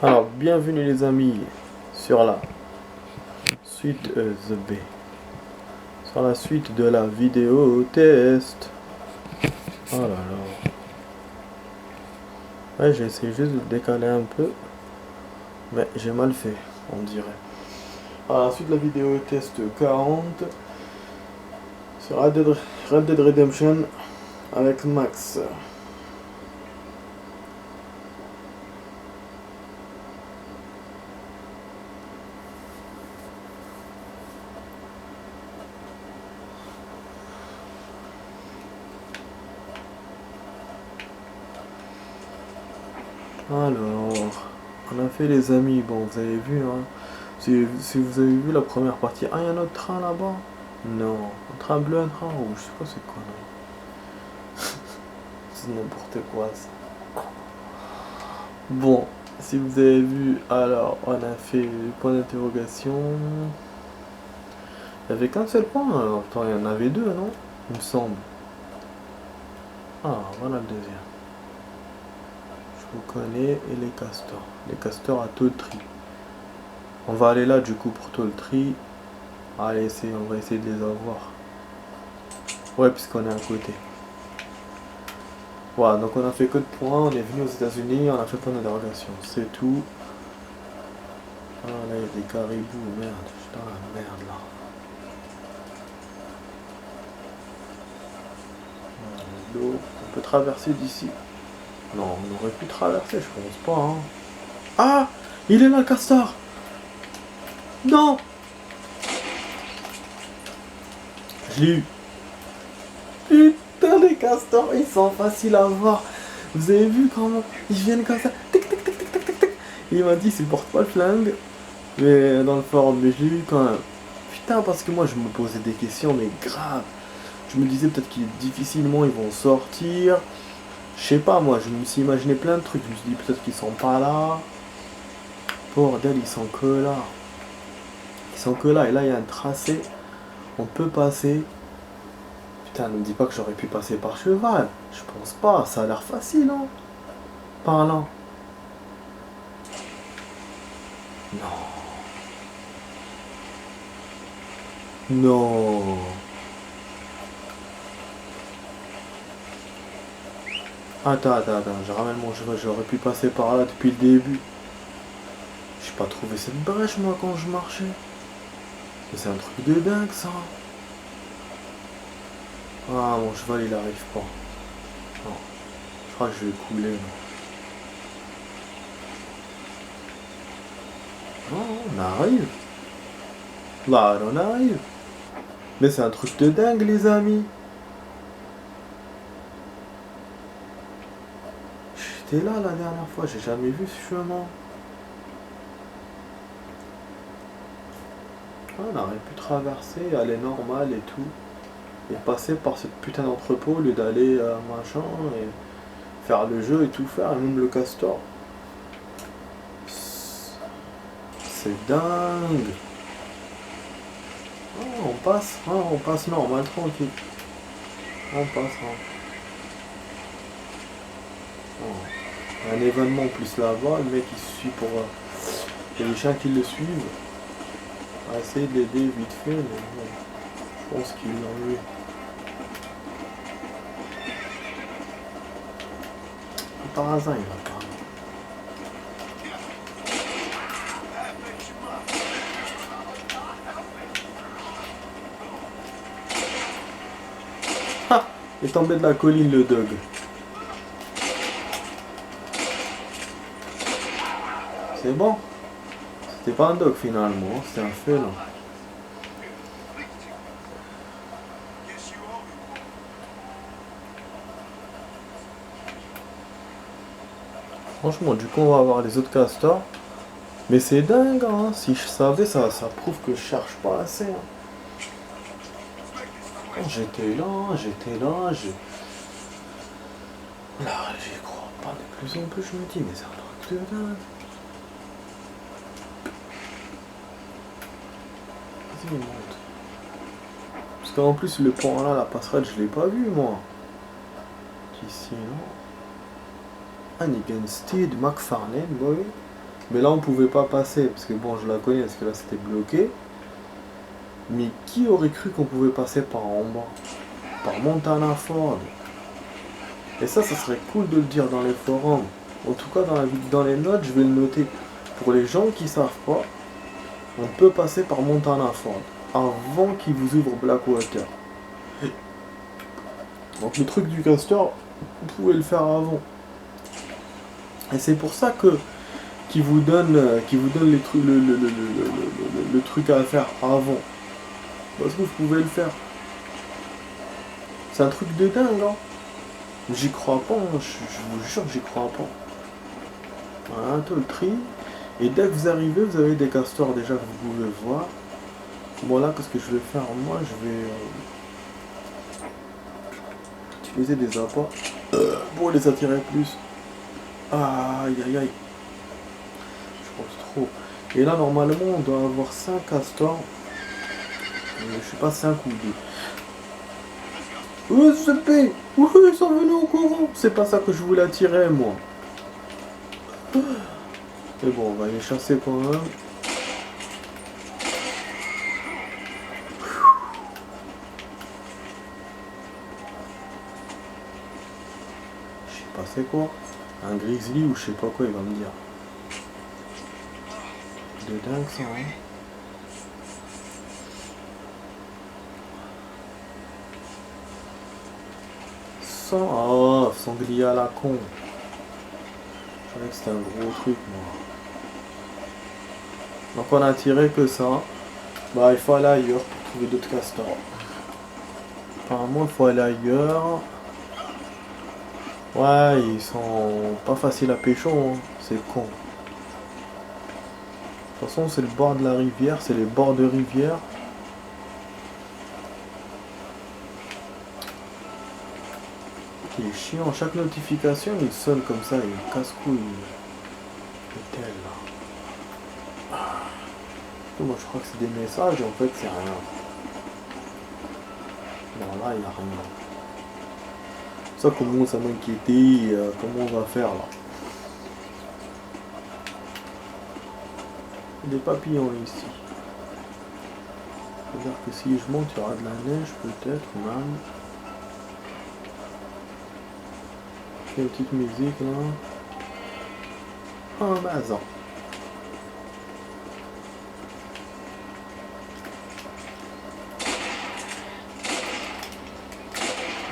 Alors, bienvenue les amis sur la suite The B. Sur la suite de la vidéo test. Oh là là. Ouais, j'ai essayé juste de décaler un peu. Mais j'ai mal fait, on dirait. Alors, la suite de la vidéo test 40. Sur Red Dead Redemption avec Max. Alors, on a fait les amis, bon vous avez vu, hein. Si vous avez vu la première partie, ah il y a un autre train là-bas. Non, un train bleu, un train rouge, je sais pas c'est quoi là. C'est n'importe quoi ça. Bon, si vous avez vu, alors on a fait le point d'interrogation. Il n'y avait qu'un seul point, alors attends, il y en avait deux, non? Il me semble. Ah, voilà le deuxième. Je vous connais et les castors. Les castors à tauleterie. On va aller là du coup pour tauleterie. Allez, on va essayer de les avoir. Ouais, puisqu'on est à côté. Voilà, donc on a fait que de points, on est venu aux États-Unis, on a fait point d'interrogation, c'est tout. Ah là, il y a des caribous, merde, je suis dans la merde là. L'eau, on peut traverser d'ici. Non, on aurait pu traverser, je pense pas, hein. Ah, il est là le castor. Non. Je l'ai eu. Putain, les castors, ils sont faciles à voir. Vous avez vu comment ils viennent comme ça. Tic, tic, tic, tic, tic, tic, tic. Il m'a dit, s'il porte pas le flingue. Mais dans le forum, mais je l'ai eu quand même. Putain, parce que moi je me posais des questions, mais grave. Je me disais peut-être qu'ils difficilement ils vont sortir. Je sais pas, moi, je me suis imaginé plein de trucs. Je me suis dit peut-être qu'ils sont pas là. Bordel, ils sont que là. Ils sont que là. Et là, il y a un tracé. On peut passer. Putain, ne me dis pas que j'aurais pu passer par cheval. Je pense pas. Ça a l'air facile, hein. Par là. Non. Non. Attends, je ramène mon cheval, j'aurais pu passer par là depuis le début. J'ai pas trouvé cette brèche moi quand je marchais. Mais c'est un truc de dingue ça. Ah, mon cheval il arrive pas. Non, je crois que je vais couler. Non, on arrive. Là, on arrive. Mais c'est un truc de dingue les amis. J'étais là la dernière fois, j'ai jamais vu ce chemin. On aurait pu traverser, aller normal et tout. Et passer par cette putain d'entrepôt au lieu d'aller machin et faire le jeu et tout faire, et même le castor. C'est dingue. Oh, on passe normal, tranquille. On passe. Hein. Oh. Un événement plus là-bas, le mec il suit pour... Il y a des chiens qui le suivent. On va essayer de l'aider vite fait, mais bon, je pense qu'il l'a eu. Par hasard, il va pas. Ah, il est tombé de la colline le dog. C'est bon. C'était pas un dog finalement, c'était un félin. Franchement, du coup on va avoir les autres castors. Mais c'est dingue, hein. Si je savais, ça prouve que je cherche pas assez. Hein. J'étais là, là, j'y crois pas de plus en plus, je me dis, mais c'est un truc de dingue. Vas-y, monte. Parce qu'en plus, le pont là, la passerelle, je l'ai pas vu, moi. Ici, non. Hannigan Steed, McFarlane, oui. Mais là on pouvait pas passer, parce que bon je la connais, parce que là c'était bloqué. Mais qui aurait cru qu'on pouvait passer par en bas? Par Montana Ford. Et ça serait cool de le dire dans les forums. En tout cas dans les notes, je vais le noter. Pour les gens qui savent pas, on peut passer par Montana Ford avant qu'ils vous ouvrent Blackwater. Donc le truc du castor, vous pouvez le faire avant. Et c'est pour ça que qui vous donne les trucs, le truc à faire avant. Parce que vous pouvez le faire. C'est un truc de dingue, hein. J'y crois pas, hein. Je vous jure que j'y crois pas. Voilà, un le tri. Et dès que vous arrivez, vous avez des castors déjà que vous pouvez voir. Bon là, qu'est-ce que je vais faire? Moi, je vais utiliser des appâts pour les attirer plus. Aïe aïe aïe. Je pense trop. Et là, normalement, on doit avoir 5 castors. Je sais pas, 5 ou 2. CP. Oui, ils sont venus au courant. C'est pas ça que je voulais attirer, moi. Mais bon, on va les chasser quand même. Je sais pas c'est quoi. Un grizzly ou je sais pas quoi, il va me dire. De dingue ça, hein. Oh, sanglier à la con. Je savais que c'était un gros truc, moi. Donc on a tiré que ça. Bah il faut aller ailleurs pour trouver d'autres castors. Apparemment il faut aller ailleurs. Ouais, ils sont pas faciles à pécho, hein. C'est con. De toute façon c'est le bord de la rivière, c'est les bords de rivière. Il est chiant, chaque notification il sonne comme ça, il casse-couille. Le tel là. Moi je crois que c'est des messages et en fait c'est rien. Non là il n'y a rien. Ça commence à m'inquiéter, comment on va faire là. Des papillons ici. C'est-à-dire que si je monte il y aura de la neige peut-être même. Une petite musique là. Oh bazar.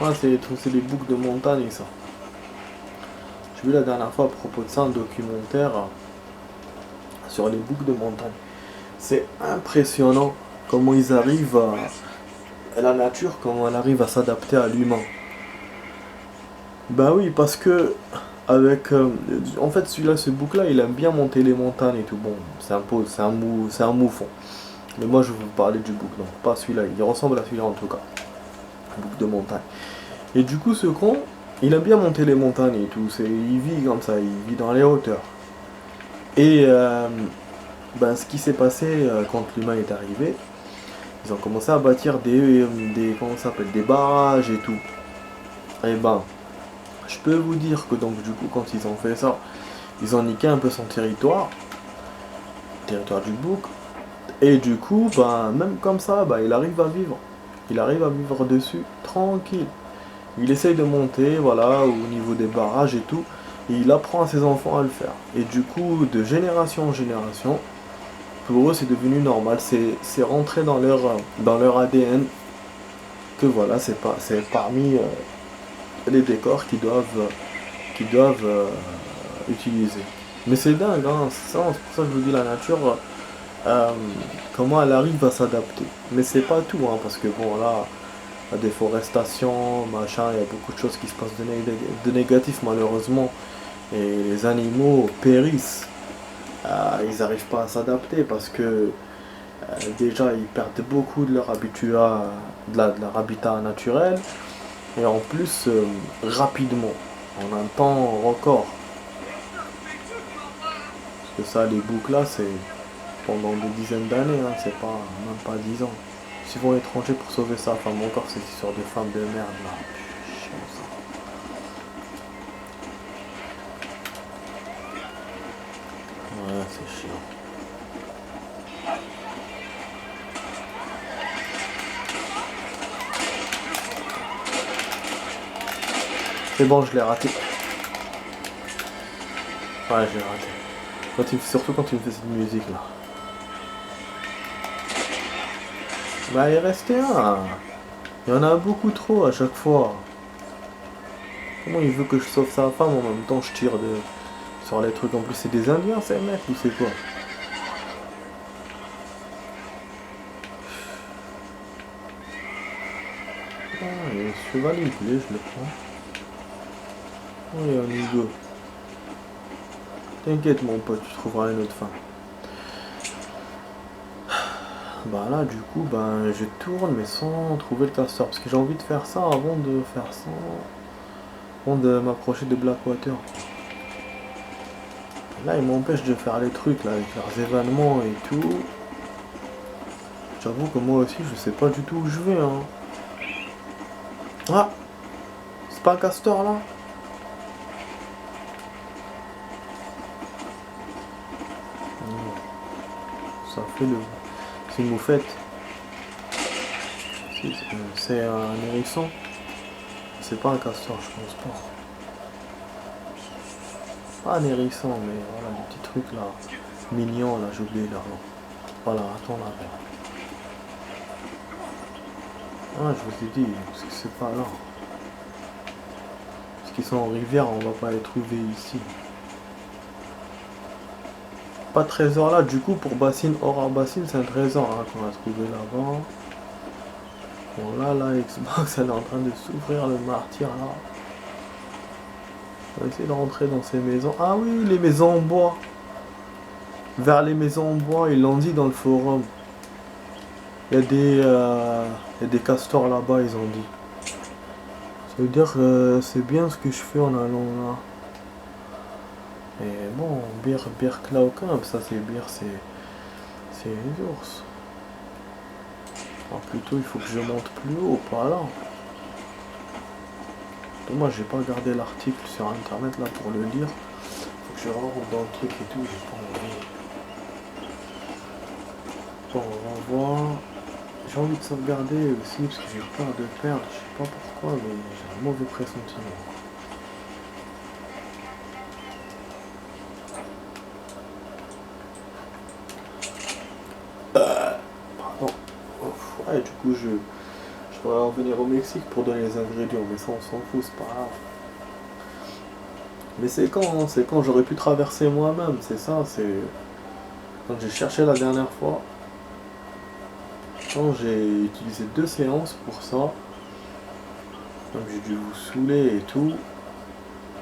Ouais, c'est des boucles de montagne ça. J'ai vu la dernière fois à propos de ça un documentaire sur les boucles de montagne. C'est impressionnant comment ils arrivent à la nature, comment elle arrive à s'adapter à l'humain. Bah oui, parce que avec en fait celui-là, ce bouc là, il aime bien monter les montagnes et tout. Bon, c'est un moufon. Mais moi je vais vous parler du bouc, non, pas celui-là. Il ressemble à celui-là en tout cas. Un bouc de montagne. Et du coup, ce con, il aime bien monter les montagnes et tout. Il vit comme ça, il vit dans les hauteurs. Et ben, ce qui s'est passé quand l'humain est arrivé, ils ont commencé à bâtir comment ça s'appelle, des barrages et tout. Et ben, je peux vous dire que donc du coup, quand ils ont fait ça, ils ont niqué un peu son territoire, le territoire du bouc. Et du coup, ben, même comme ça, ben, il arrive à vivre. Il arrive à vivre dessus, tranquille. Il essaye de monter, voilà, au niveau des barrages et tout. Et il apprend à ses enfants à le faire. Et du coup, de génération en génération, pour eux, c'est devenu normal. C'est rentré dans leur ADN que voilà, c'est parmi les décors qu'ils doivent utiliser. Mais c'est dingue, hein, c'est pour ça que je vous dis la nature, comment elle arrive à s'adapter. Mais c'est pas tout, hein, parce que bon là, la déforestation, machin, il y a beaucoup de choses qui se passent de négatif malheureusement. Et les animaux périssent. Ils n'arrivent pas à s'adapter parce que déjà ils perdent beaucoup de leur leur habitat naturel. Et en plus, rapidement, en un temps record. Parce que ça, les boucs là, c'est pendant des dizaines d'années, hein, c'est pas même pas 10 ans. S'ils vont à l'étranger pour sauver sa femme, encore cette histoire de femme de merde là. Chiant, ça. Ouais, c'est chiant. C'est bon, je l'ai raté. Ouais, je l'ai raté. Surtout quand tu me fais cette musique là. Bah, il restait un. Il y en a beaucoup trop à chaque fois. Comment il veut que je sauve sa femme en même temps je tire sur les trucs. En plus, c'est des Indiens, ces mecs, ou c'est quoi? Ah, il y a un chevalier blé, je le prends. Oh, il y a un Hugo. T'inquiète, mon pote, tu trouveras une autre femme. Bah là, du coup, ben, je tourne, mais sans trouver le castor. Parce que j'ai envie de faire ça avant de faire ça. Avant de m'approcher de Blackwater. Là, il m'empêche de faire les trucs, là, avec leurs événements et tout. J'avoue que moi aussi, je sais pas du tout où je vais, hein. Ah! C'est pas un castor, là? Ça fait le... C'est une moufette. C'est un hérisson. C'est pas un castor, je pense pas. Pas un hérisson, mais voilà, des petits trucs là. Mignons, là, j'ai oublié leur nom. Voilà, attends là. Ah, je vous ai dit, parce que c'est pas là. Parce qu'ils sont en rivière, on va pas les trouver ici. Pas de trésor là, du coup, pour Bassine, Aura Bassine, c'est un trésor hein, qu'on a trouvé là-bas. Bon, là, la Xbox, elle est en train de s'ouvrir, le martyr là. On va essayer de rentrer dans ces maisons. Ah oui, les maisons en bois. Vers les maisons en bois, ils l'ont dit dans le forum. Il y a des castors là-bas, ils ont dit. Ça veut dire que c'est bien ce que je fais en allant là. Et bon, Bir Klaukamp, ça c'est c'est les ours. Alors plutôt, il faut que je monte plus haut, pas là. Moi, j'ai pas regardé l'article sur internet là pour le lire. Faut que je rentre dans le truc et tout, j'ai pas envie. Bon, on va voir. J'ai envie de sauvegarder aussi parce que j'ai peur de perdre. Je sais pas pourquoi, mais j'ai un mauvais pressentiment. Pardon. Ouais, du coup, je dois revenir au Mexique pour donner les ingrédients, mais ça, on s'en fout, c'est pas grave. Mais c'est quand, hein, c'est quand j'aurais pu traverser moi-même, c'est ça, c'est... Quand j'ai cherché la dernière fois, quand j'ai utilisé 2 séances pour ça, donc j'ai dû vous saouler et tout,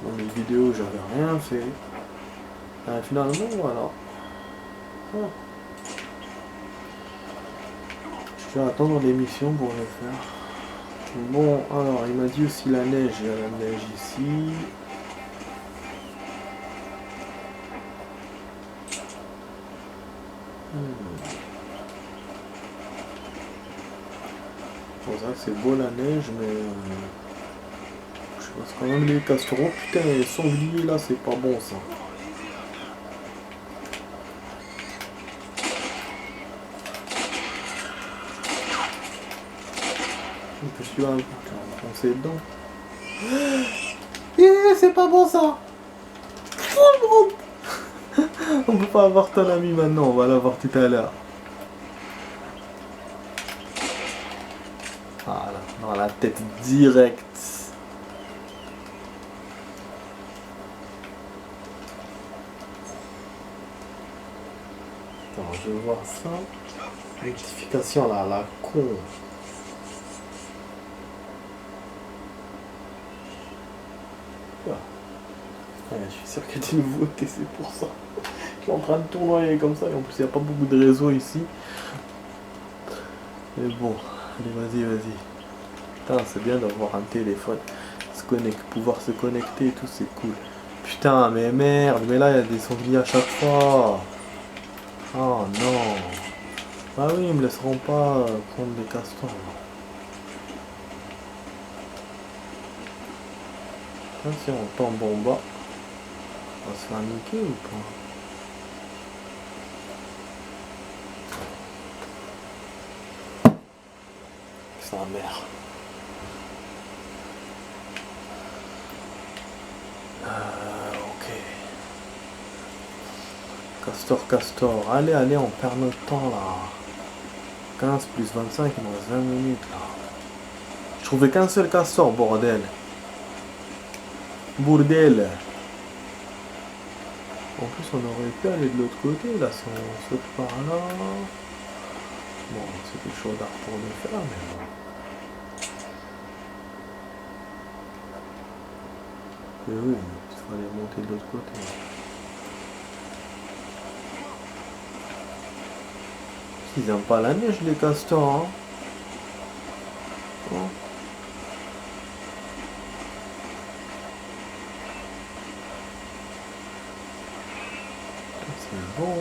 dans mes vidéos j'avais rien fait, et finalement voilà. Ah. Je vais attendre l'émission pour le faire. Bon, alors il m'a dit aussi la neige, il y a la neige ici. Bon, ça c'est beau la neige, mais je pense quand même les castoraux, putain, les sangliers là, c'est pas bon ça. Je suis là, enfoncer dedans. Yeah, c'est pas bon ça. On peut pas avoir ton ami maintenant, on va l'avoir tout à l'heure. Voilà, dans la tête directe. Attends, je vais voir ça. Rectification là, la con. Ouais, je suis sûr qu'il y a des nouveautés, c'est pour ça. Je suis en train de tournoyer comme ça et en plus il n'y a pas beaucoup de réseau ici. Mais bon, allez vas-y. Putain, c'est bien d'avoir un téléphone. Pouvoir se connecter et tout, c'est cool. Putain, mais merde, mais là il y a des sangliers à chaque fois. Oh non. Ah oui, ils me laisseront pas prendre des castors. Si on tombe en bas, on va se faire niquer ou pas? sa mère. Ok. Castor. Allez, on perd notre temps là. 15 plus 25, il nous reste 20 minutes là. Je trouvais qu'un seul castor, bordel. Bourdel. En plus, on aurait pu aller de l'autre côté là, si on saute par là. Bon, c'était chaud d'art pour le faire, mais bon. Mais oui, il fallait monter de l'autre côté. Ils aiment pas la neige, les castors, hein. Bon. C'est bon.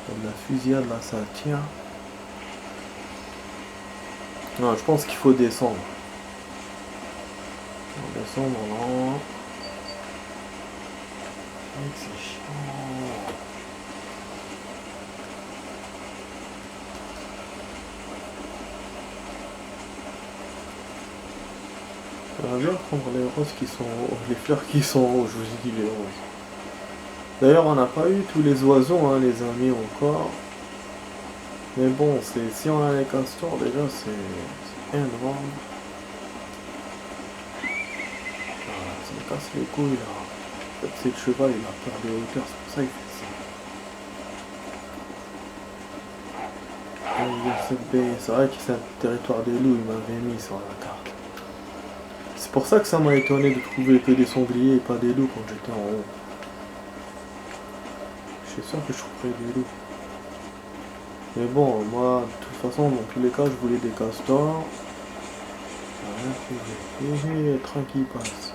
Comme la fusillade là, ça tient. Non, je pense qu'il faut descendre. On descend là. C'est chiant. J'aimerais bien prendre les roses qui sont... les fleurs qui sont rouges, je vous ai dit les roses. D'ailleurs, on n'a pas eu tous les oiseaux, hein, les amis, encore. Mais bon, si on a les castors, déjà, c'est énorme. Voilà, ça me casse les couilles, là. En fait, c'est le cheval, il a peur des hauteurs, c'est pour ça qu'il fait ça. C'est vrai que c'est un territoire des loups, il m'avait mis sur la carte. C'est pour ça que ça m'a étonné de trouver que des sangliers et pas des loups quand j'étais en haut. Je suis sûr que je trouverais des loups. Mais bon, moi, de toute façon, dans tous les cas, je voulais des castors. Rien trouvé. Train qui passe.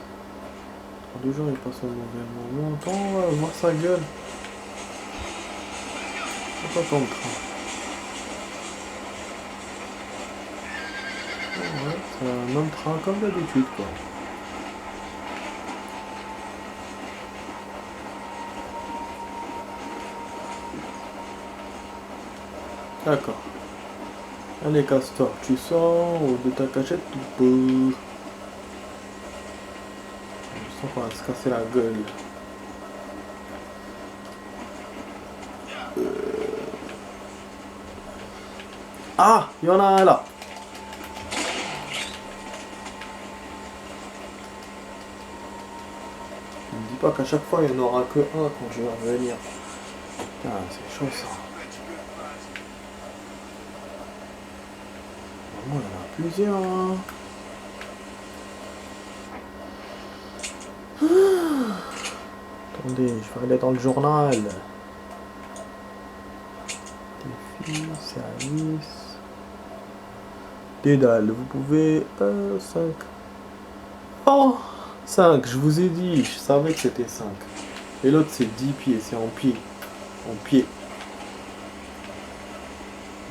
Dans 2 jours, il passe au mauvais moment. Attends, voir sa gueule. C'est pas comme train. Ouais, c'est un même train comme d'habitude, quoi. D'accord. Allez, castor, tu sors de ta cachette tout peu. Je sens qu'on va se casser la gueule. Ah, il y en a un là. Ne me dis pas qu'à chaque fois il n'y en aura que un quand je vais revenir. Putain, c'est chaud ça. Vraiment, il y en a plusieurs. Hein. Attendez, je vais aller dans le journal. Défi, service. Dédale, vous pouvez... 5. Oh 5, je vous ai dit, je savais que c'était 5. Et l'autre c'est 10 pieds, c'est en pied. En pied.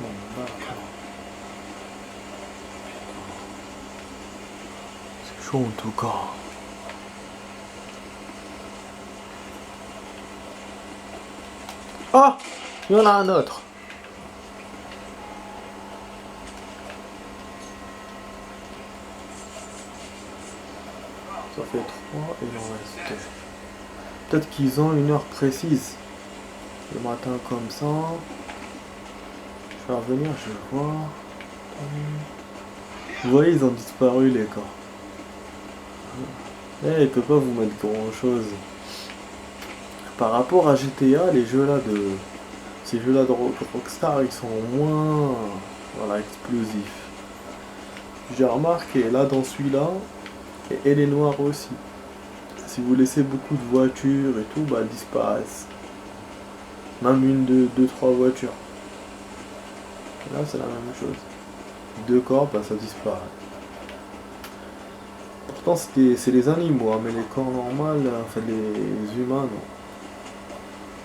Bon, d'accord. C'est chaud en tout cas. Ah, il y en a un autre. Ça fait 3 et il en reste 2. Peut-être qu'ils ont une heure précise. Le matin comme ça. Je vais revenir, je vais voir. Vous voyez, ils ont disparu les gars. Eh, il peut pas vous mettre grand chose. Par rapport à GTA, les jeux là de... ces jeux là de Rockstar, ils sont moins... voilà, explosifs. J'ai remarqué là dans celui-là, et les noirs aussi. Si vous laissez beaucoup de voitures et tout, bah elles disparaissent. Même une, deux, trois voitures. Là c'est la même chose. 2 corps, bah ça disparaît. Pourtant c'est les animaux, hein, mais les corps normaux, enfin les humains non.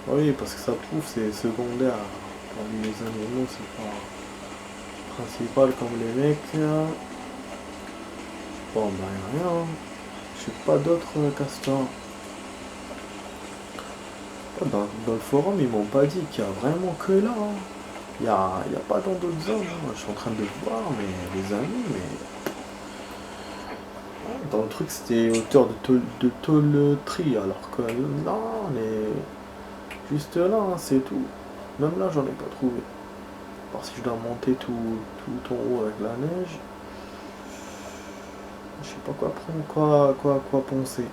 Oui, parce que ça prouve c'est secondaire. Parmi les animaux, c'est pas principal comme les mecs. Là. Bon bah rien. J'ai pas d'autres castors. Dans le forum, ils m'ont pas dit qu'il y a vraiment que là. Hein. y a pas dans d'autres zones, hein. Je suis en train de voir, mais les amis, mais... Dans le truc, c'était hauteur de tôlerie, alors que là, on est juste là, hein, c'est tout. Même là, j'en ai pas trouvé. Parce que je dois monter tout en haut avec la neige. Je sais pas quoi penser.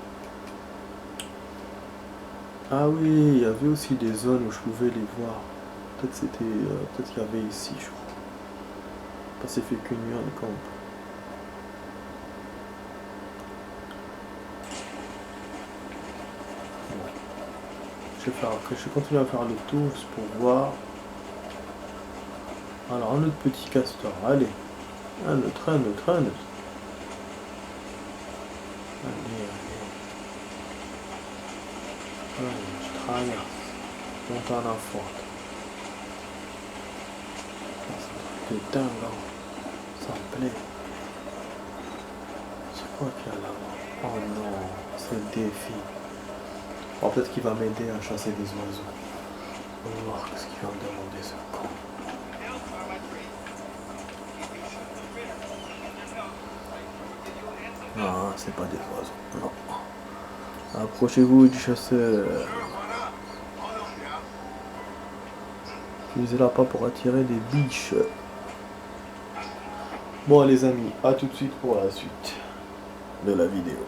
Ah oui, il y avait aussi des zones où je pouvais les voir. Peut-être c'était, peut-être qu'il y avait ici, je crois. Pacific Union Camp. Bon. Je vais continuer à faire le tour juste pour voir. Alors un autre petit castor, allez. Un autre. Allez, je traverse. Montana Fort. C'est un truc de dingue, hein. Ça me plaît. C'est quoi qu'il y a là-bas? Oh non, c'est le défi. Oh, peut-être qu'il va m'aider à chasser des oiseaux. On va voir ce qu'il va me demander ce con. Non, c'est pas des oiseaux. Non. Approchez-vous du chasseur. Utilisez la pas pour attirer des biches. Bon les amis, à tout de suite pour la suite de la vidéo.